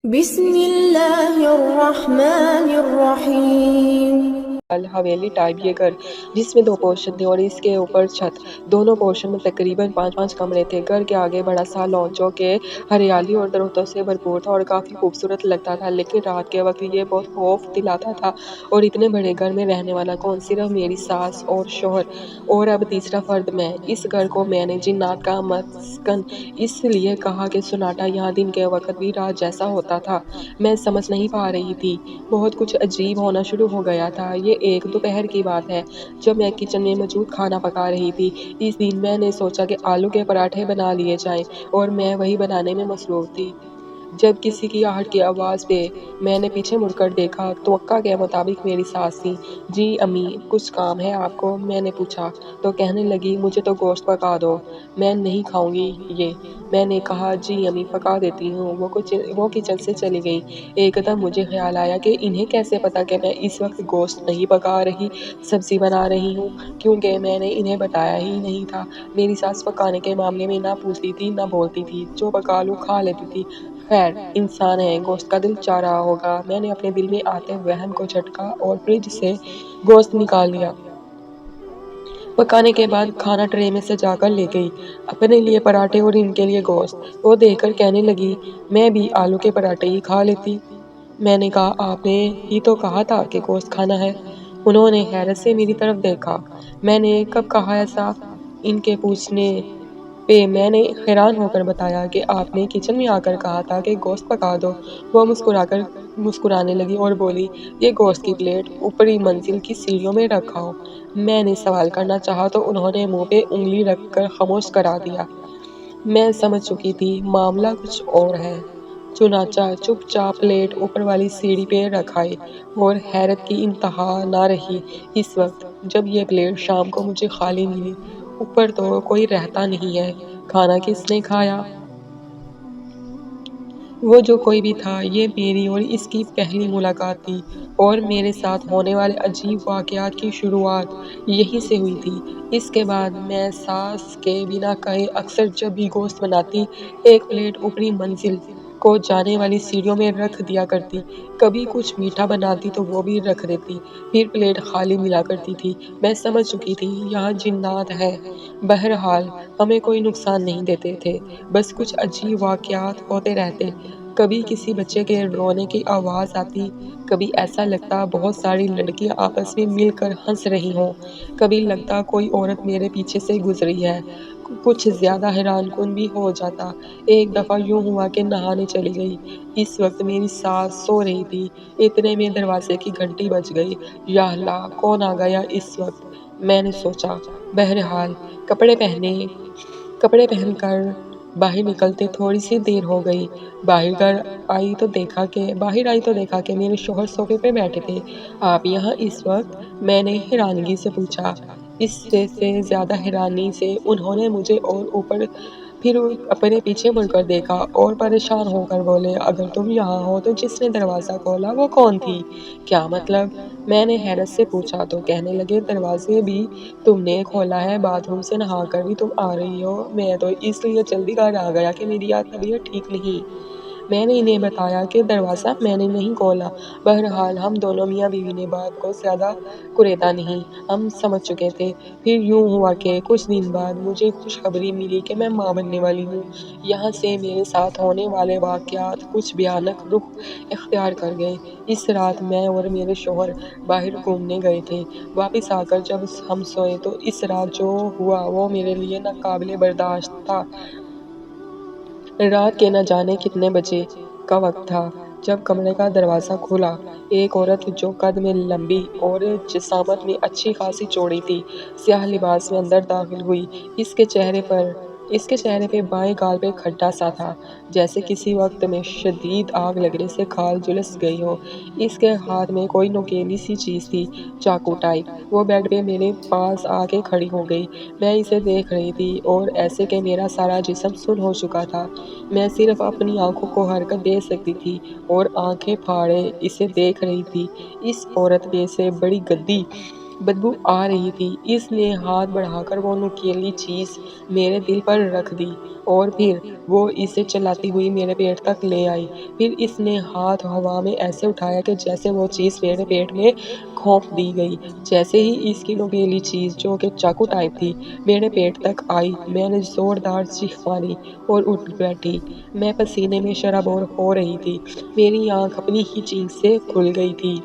بسم اللہ الرحمن الرحیم۔ حویلی ٹائپ یہ گھر جس میں 2 پورشن تھے اور اس کے اوپر چھت۔ دونوں پورشن میں تقریباً 5 کمرے تھے۔ گھر کے آگے بڑا سا لان جو کہ ہریالی اور درختوں سے بھرپور تھا اور کافی خوبصورت لگتا تھا، لیکن رات کے وقت یہ بہت خوف دلاتا تھا۔ اور اتنے بڑے گھر میں رہنے والا کون؟ صرف میری ساس اور شوہر اور اب تیسرا فرد میں۔ اس گھر کو میں نے جنات کا مسکن اس لیے کہا کہ سناٹا یہاں دن کے وقت بھی رات جیسا ہوتا تھا۔ میں سمجھ نہیں پا رہی تھی، بہت کچھ عجیب ہونا شروع ہو گیا تھا۔ یہ ایک دوپہر کی بات ہے جب میں کچن میں موجود کھانا پکا رہی تھی۔ اس دن میں نے سوچا کہ آلو کے پراٹھے بنا لیے جائیں اور میں وہی بنانے میں مصروف تھی جب کسی کی آہٹ کی آواز پہ میں نے پیچھے مڑ کر دیکھا۔ توقع کے مطابق میری ساس تھی۔ جی امی، کچھ کام ہے آپ کو؟ میں نے پوچھا تو کہنے لگی مجھے تو گوشت پکا دو، میں نہیں کھاؤں گی یہ۔ میں نے کہا جی امی پکا دیتی ہوں۔ وہ کچن سے چلی گئی۔ ایک دم مجھے خیال آیا کہ انہیں کیسے پتا کہ میں اس وقت گوشت نہیں پکا رہی، سبزی بنا رہی ہوں، کیونکہ میں نے انہیں بتایا ہی نہیں تھا۔ میری ساس پکانے کے معاملے میں نہ پوچھتی تھی نہ بولتی تھی، جو پکا لوں کھا لیتی تھی۔ خیر، انسان ہے، گوشت کا دل چاہ رہا ہوگا۔ میں نے اپنے دل میں آتے وہم کو جھٹکا اور فریج سے گوشت نکال لیا۔ پکانے کے بعد کھانا ٹرے میں سجا کر لے گئی، اپنے لیے پراٹھے اور ان کے لیے گوشت۔ وہ دیکھ کر کہنے لگی میں بھی آلو کے پراٹھے ہی کھا لیتی۔ میں نے کہا آپ نے ہی تو کہا تھا کہ گوشت کھانا ہے۔ انہوں نے حیرت سے میری طرف دیکھا۔ میں نے کب کہا ایسا؟ ان کے پوچھنے پہ میں نے حیران ہو کر بتایا کہ آپ نے کچن میں آ کر کہا تھا کہ گوشت پکا دو۔ وہ مسکرانے لگی اور بولی یہ گوشت کی پلیٹ اوپری منزل کی سیڑھیوں میں رکھاؤ۔ میں نے سوال کرنا چاہا تو انہوں نے منہ پہ انگلی رکھ کر خاموش کرا دیا۔ میں سمجھ چکی تھی معاملہ کچھ اور ہے، چنانچہ چپ چاپ پلیٹ اوپر والی سیڑھی پہ رکھائی اور حیرت کی انتہا نہ رہی اس وقت جب یہ پلیٹ شام کو مجھے خالی ملی۔ اوپر تو کوئی رہتا نہیں ہے، کھانا کس نے کھایا؟ وہ جو کوئی بھی تھا، یہ میری اور اس کی پہلی ملاقات تھی اور میرے ساتھ ہونے والے عجیب واقعات کی شروعات یہیں سے ہوئی تھی۔ اس کے بعد میں ساس کے بنا کہے اکثر جب بھی گوشت بناتی، ایک پلیٹ اوپری منزل کو جانے والی سیڑھیوں میں رکھ دیا کرتی۔ کبھی کچھ میٹھا بناتی تو وہ بھی رکھ دیتی، پھر پلیٹ خالی ملا کرتی تھی۔ میں سمجھ چکی تھی یہاں جنات ہیں۔ بہرحال ہمیں کوئی نقصان نہیں دیتے تھے، بس کچھ عجیب واقعات ہوتے رہتے۔ کبھی کسی بچے کے رونے کی آواز آتی، کبھی ایسا لگتا بہت ساری لڑکیاں آپس میں مل کر ہنس رہی ہوں، کبھی لگتا کوئی عورت میرے پیچھے سے گزری ہے۔ کچھ زیادہ حیران کن بھی ہو جاتا۔ ایک دفعہ یوں ہوا کہ نہانے چلی گئی۔ اس وقت میری ساس سو رہی تھی، اتنے میں دروازے کی گھنٹی بج گئی۔ یا اللہ، کون آ گیا اس وقت؟ میں نے سوچا۔ بہرحال کپڑے پہن کر باہر نکلتے تھوڑی سی دیر ہو گئی۔ باہر آئی تو دیکھا کہ میرے شوہر صوفے پہ بیٹھے تھے۔ آپ یہاں اس وقت؟ میں نے حیرانگی سے پوچھا۔ اس سے زیادہ حیرانی سے انہوں نے مجھے اور اوپر پھر اپنے پیچھے مڑ کر دیکھا اور پریشان ہو کر بولے اگر تم یہاں ہو تو جس نے دروازہ کھولا وہ کون تھی؟ کیا مطلب؟ میں نے حیرت سے پوچھا تو کہنے لگے دروازے بھی تم نے کھولا ہے، باتھ روم سے نہا کر بھی تم آ رہی ہو۔ میں تو اس لیے جلدی گھر آ گیا کہ میری طبیعت ٹھیک نہیں۔ میں نے انہیں بتایا کہ دروازہ میں نے نہیں کھولا۔ بہرحال ہم دونوں میاں بیوی نے بات کو زیادہ کریدا نہیں، ہم سمجھ چکے تھے۔ پھر یوں ہوا کہ کچھ دن بعد مجھے خوشخبری ملی کہ میں ماں بننے والی ہوں۔ یہاں سے میرے ساتھ ہونے والے واقعات کچھ بھیانک رخ اختیار کر گئے۔ اس رات میں اور میرے شوہر باہر گھومنے گئے تھے۔ واپس آ کر جب ہم سوئے تو اس رات جو ہوا وہ میرے لیے ناقابل برداشت تھا۔ رات کے نہ جانے کتنے بجے کا وقت تھا جب کمرے کا دروازہ کھلا۔ ایک عورت جو قد میں لمبی اور جسامت میں اچھی خاصی چوڑی تھی، سیاہ لباس میں اندر داخل ہوئی۔ اس کے چہرے پہ بائیں گال پہ کھڈا سا تھا، جیسے کسی وقت میں شدید آگ لگنے سے کھال جھلس گئی ہو۔ اس کے ہاتھ میں کوئی نوکیلی سی چیز تھی، چاقو ٹائپ۔ وہ بیڈ پہ میرے پاس آ کے کھڑی ہو گئی۔ میں اسے دیکھ رہی تھی اور ایسے کہ میرا سارا جسم سن ہو چکا تھا۔ میں صرف اپنی آنکھوں کو حرکت دے سکتی تھی اور آنکھیں پھاڑے اسے دیکھ رہی تھی۔ اس عورت نے سے بڑی گندی بدبو آ رہی تھی۔ اس نے ہاتھ بڑھا کر وہ نوکیلی چیز میرے دل پر رکھ دی اور پھر وہ اسے چلاتی ہوئی میرے پیٹ تک لے آئی۔ پھر اس نے ہاتھ ہوا میں ایسے اٹھایا کہ جیسے وہ چیز میرے پیٹ میں گھونپ دی گئی۔ جیسے ہی اس کی نوکیلی چیز، جو کہ چاقو ٹائپ تھی، میرے پیٹ تک آئی، میں نے زوردار چیخ ماری اور اٹھ بیٹھی۔ میں پسینے میں شرابور ہو رہی تھی۔ میری آنکھ اپنی ہی چیخ سے کھل گئی تھی۔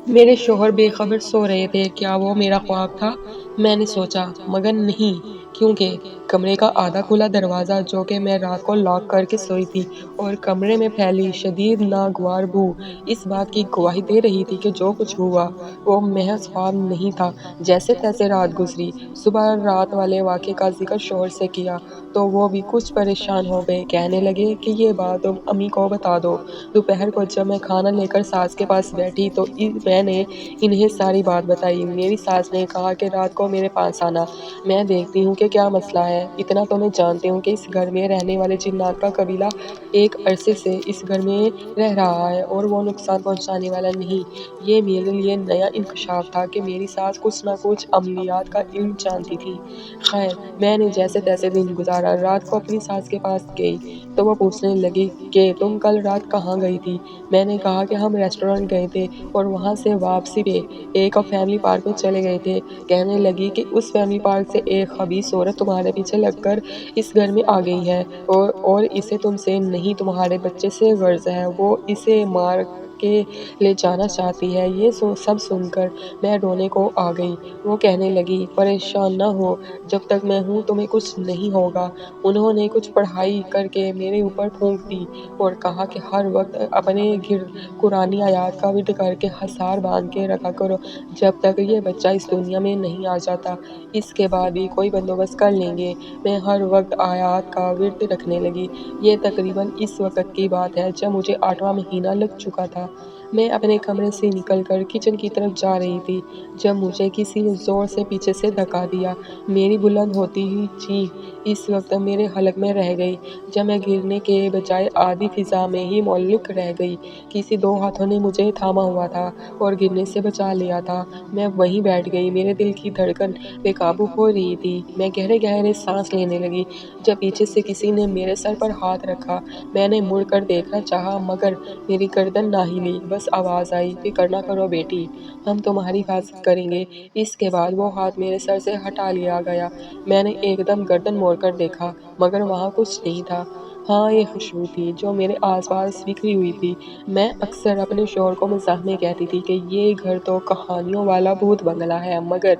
میرے شوہر بے خبر سو رہے تھے۔ کیا وہ میرا خواب تھا؟ میں نے سوچا، مگر نہیں، کیونکہ کمرے کا آدھا کھلا دروازہ، جو کہ میں رات کو لاک کر کے سوئی تھی، اور کمرے میں پھیلی شدید ناگوار بو اس بات کی گواہی دے رہی تھی کہ جو کچھ ہوا وہ محض خواب نہیں تھا۔ جیسے تیسے رات گزری۔ صبح رات والے واقعے کا ذکر شوہر سے کیا تو وہ بھی کچھ پریشان ہو گئے۔ کہنے لگے کہ یہ بات تم امی کو بتا دو۔ دوپہر کو جب میں کھانا لے کر ساس کے پاس بیٹھی تو میں نے انہیں ساری بات بتائی۔ میری ساس نے کہا کہ رات کو میرے پاس آنا، میں دیکھتی ہوں کہ کیا مسئلہ ہے۔ اتنا تو میں جانتی ہوں کہ اس گھر میں رہنے والے جنات کا قبیلہ ایک عرصے سے اس گھر میں رہ رہا ہے اور وہ نقصان پہنچانے والا نہیں۔ یہ میرے لیے نیا انکشاف تھا کہ میری ساس کچھ نہ کچھ عملیات کا علم جانتی تھی۔ خیر، میں نے جیسے تیسے دن گزارا۔ رات کو اپنی ساس کے پاس گئی تو وہ پوچھنے لگی کہ تم کل رات کہاں گئی تھی؟ میں نے کہا کہ ہم ریسٹورنٹ گئے تھے اور وہاں سے واپسی پہ ایک فیملی پارک میں چلے گئے تھے۔ کہنے لگی کہ اس فیملی پارک سے ایک خبیث عورت تمہارے پیچھے لگ کر اس گھر میں آ گئی ہے اور اسے تم سے نہیں، تمہارے بچے سے غرض ہے۔ وہ اسے مار کے لے جانا چاہتی ہے۔ یہ سب سن کر میں رونے کو آ گئی۔ وہ کہنے لگی، پریشان نہ ہو، جب تک میں ہوں تمہیں کچھ نہیں ہوگا۔ انہوں نے کچھ پڑھائی کر کے میرے اوپر پھونک دی اور کہا کہ ہر وقت اپنے گرد قرآنی آیات کا ورد کر کے حصار باندھ کے رکھا کرو جب تک یہ بچہ اس دنیا میں نہیں آ جاتا۔ اس کے بعد بھی کوئی بندوبست کر لیں گے۔ میں ہر وقت آیات کا ورد رکھنے لگی۔ یہ تقریباً اس وقت کی بات ہے جب مجھے 8واں مہینہ لگ چکا تھا۔ میں اپنے کمرے سے نکل کر کچن کی طرف جا رہی تھی جب مجھے کسی نے زور سے پیچھے سے دھکا دیا۔ میری بلند ہوتی ہوئی چیخ اس وقت میرے حلق میں رہ گئی جب میں گرنے کے بجائے آدھی فضا میں ہی معلق رہ گئی۔ کسی دو ہاتھوں نے مجھے تھاما ہوا تھا اور گرنے سے بچا لیا تھا۔ میں وہیں بیٹھ گئی۔ میرے دل کی دھڑکن بے قابو ہو رہی تھی۔ میں گہرے گہرے سانس لینے لگی جب پیچھے سے کسی نے میرے سر پر ہاتھ رکھا۔ میں نے مڑ کر دیکھنا چاہا مگر میری گردن نہ ہلی۔ بس آواز آئی، فکر نہ کرو بیٹی، ہم تمہاری حفاظت کریں گے۔ اس کے بعد وہ ہاتھ میرے سر سے ہٹا لیا گیا۔ میں نے ایک دم گردن موڑ کر دیکھا مگر وہاں کچھ نہیں تھا۔ ہاں، ایک خوشبو تھی جو میرے آس پاس بکھری ہوئی تھی۔ میں اکثر اپنے شوہر کو مزاح میں کہتی تھی کہ یہ گھر تو کہانیوں والا بھوت بنگلہ ہے، مگر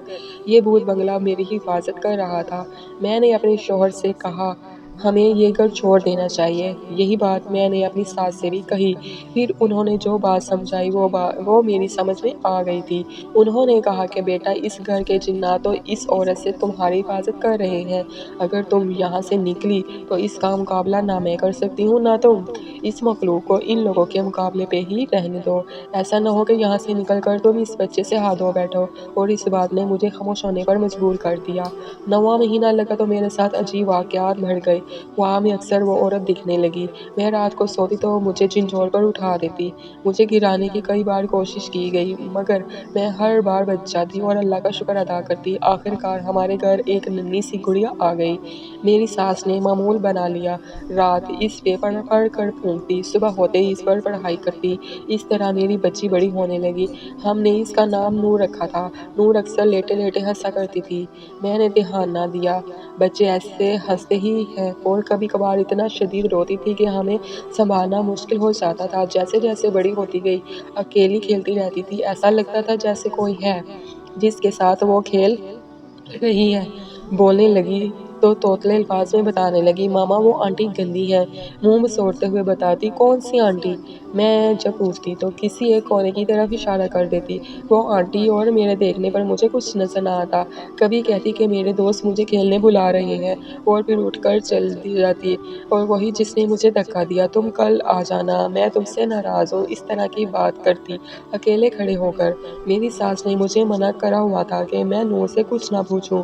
یہ بھوت بنگلہ میری حفاظت کر رہا تھا۔ میں نے اپنے شوہر سے کہا، ہمیں یہ گھر چھوڑ دینا چاہیے۔ یہی بات میں نے اپنی ساس سے بھی کہی۔ پھر انہوں نے جو بات سمجھائی وہ میری سمجھ میں آ گئی تھی۔ انہوں نے کہا کہ بیٹا، اس گھر کے جنات تو اس عورت سے تمہاری حفاظت کر رہے ہیں۔ اگر تم یہاں سے نکلی تو اس کا مقابلہ نہ میں کر سکتی ہوں نہ تم۔ اس مخلوق کو ان لوگوں کے مقابلے پہ ہی رہنے دو۔ ایسا نہ ہو کہ یہاں سے نکل کر تم اس بچے سے ہاتھ دھو بیٹھو۔ اور اس بات نے مجھے خاموش ہونے پر مجبور کر دیا۔ 9واں مہینہ لگا تو میرے ساتھ عجیب واقعات بڑھ گئے۔ خواب میں اکثر وہ عورت دکھنے لگی۔ میں رات کو سوتی تو مجھے جھنجھوڑ کر اٹھا دیتی۔ مجھے گرانے کی کئی بار کوشش کی گئی مگر میں ہر بار بچ جاتی اور اللہ کا شکر ادا کرتی۔ آخرکار ہمارے گھر ایک ننھی سی گڑیا آ گئی۔ میری ساس نے معمول بنا لیا، رات اس پہ پڑھ پڑھ کر پھونکتی، صبح ہوتے ہی اس پر پڑھائی کرتی۔ اس طرح میری بچی بڑی ہونے لگی۔ ہم نے اس کا نام نور رکھا تھا۔ نور اکثر لیٹے لیٹے ہنسا کرتی تھی۔ میں نے دھیان نہ دیا، بچے ایسے ہنستے ہی ہیں، اور کبھی کبھار اتنا شدید روتی تھی کہ ہمیں سنبھالنا مشکل ہو جاتا تھا۔ جیسے جیسے بڑی ہوتی گئی، اکیلی کھیلتی رہتی تھی۔ ایسا لگتا تھا جیسے کوئی ہے جس کے ساتھ وہ کھیل رہی ہے۔ بولنے لگی تو توتلے الفاظ میں بتانے لگی، ماما وہ آنٹی گندی ہے۔ منہ مسوڑتے ہوئے بتاتی، کون سی آنٹی؟ میں جب پوچھتی تو کسی ایک کونے کی طرف اشارہ کر دیتی، وہ آنٹی، اور میرے دیکھنے پر مجھے کچھ نظر نہ آتا۔ کبھی کہتی کہ میرے دوست مجھے کھیلنے بلا رہے ہیں اور پھر اٹھ کر چلی جاتی۔ اور وہی جس نے مجھے دھکا دیا، تم کل آ جانا، میں تم سے ناراض ہوں، اس طرح کی بات کرتی اکیلے کھڑے ہو کر۔ میری ساس نے مجھے منع کرا ہوا تھا کہ میں نور سے کچھ نہ پوچھوں